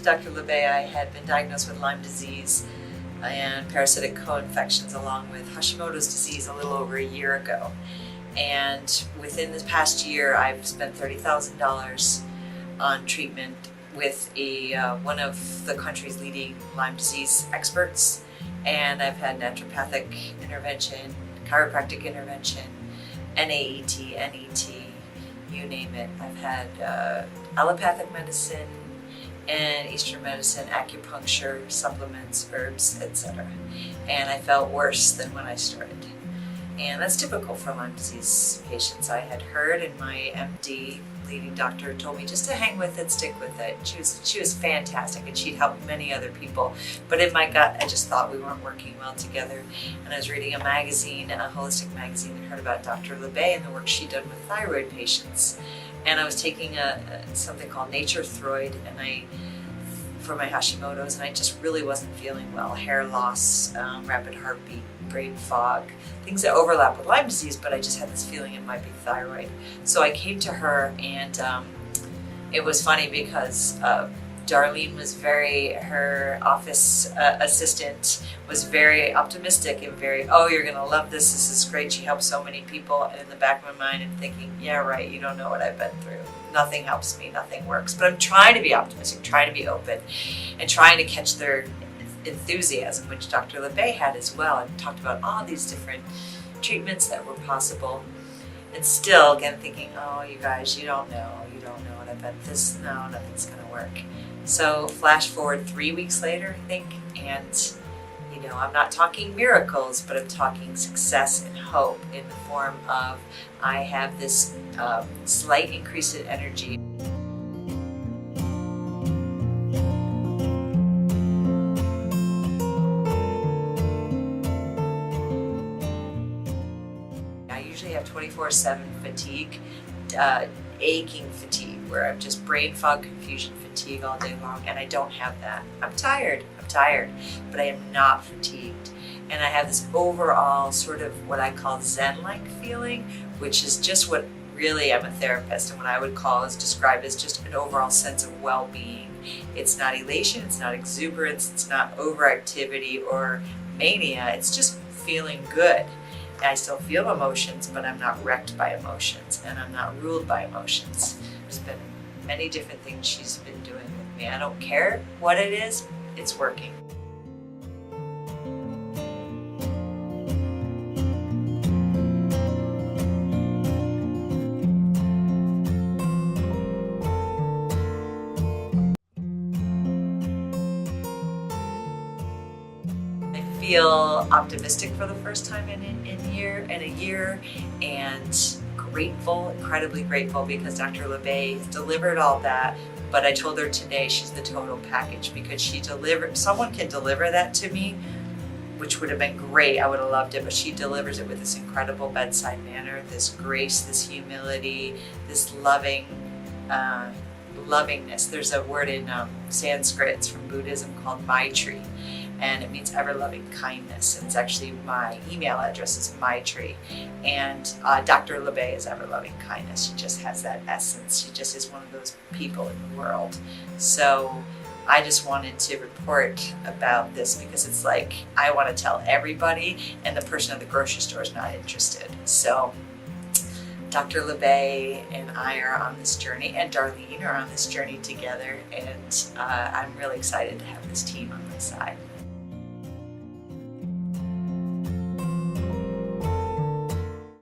to Dr. LeBay, I had been diagnosed with Lyme disease and parasitic co-infections along with Hashimoto's disease a little over a year ago. And within this past year, I've spent $30,000 on treatment with one of the country's leading Lyme disease experts. And I've had naturopathic intervention, chiropractic intervention, NAET, NET, you name it. I've had allopathic medicine and Eastern medicine, acupuncture, supplements, herbs, etc. And I felt worse than when I started. And that's typical for Lyme disease patients. I had heard, and my MD, leading doctor, told me just to hang with it, stick with it. She was fantastic, and she'd helped many other people. But in my gut, I just thought we weren't working well together. And I was reading a magazine, a holistic magazine, and heard about Dr. LeBay and the work she'd done with thyroid patients. And I was taking something called Thyroid, and for my Hashimoto's, and I just really wasn't feeling well. Hair loss, rapid heartbeat, brain fog, things that overlap with Lyme disease, but I just had this feeling it might be thyroid. So I came to her, and it was funny because Darlene was her office assistant was very optimistic and very, oh, you're gonna love this is great, she helps so many people. And in the back of my mind, I'm thinking, yeah, right, you don't know what I've been through. Nothing helps me, nothing works. But I'm trying to be optimistic, trying to be open, and trying to catch their enthusiasm, which Dr. LeBay had as well, and talked about all these different treatments that were possible. And still, again, thinking, oh, you guys, you don't know what I've been through. No, nothing's gonna work. So flash forward 3 weeks later, I think, and I'm not talking miracles, but I'm talking success and hope in the form of I have this slight increase in energy. I usually have 24/7 fatigue, aching fatigue, where I'm just brain fog, confusion, fatigue all day long, and I don't have that. I'm tired, but I am not fatigued. And I have this overall sort of what I call Zen-like feeling, which is just what really I'm a therapist, and what I would describe as just an overall sense of well-being. It's not elation, it's not exuberance, it's not overactivity or mania, it's just feeling good. I still feel emotions, but I'm not wrecked by emotions, and I'm not ruled by emotions. There's been many different things she's been doing with me. I don't care what it is, it's working. I feel optimistic for the first time in a year, and grateful, incredibly grateful, because Dr. LeBay has delivered all that. But I told her today she's the total package, because someone can deliver that to me, which would have been great. I would have loved it, but she delivers it with this incredible bedside manner, this grace, this humility, this lovingness. There's a word in Sanskrit, it's from Buddhism, called Maitri, and it means ever-loving kindness. And it's actually my email address is Maitri, and Dr. LeBay is ever-loving kindness. She just has that essence. She just is one of those people in the world. So I just wanted to report about this, because it's like I want to tell everybody, and the person at the grocery store is not interested. So Dr. LeBay and I are on this journey, and Darlene are on this journey together, and I'm really excited to have this team on my side.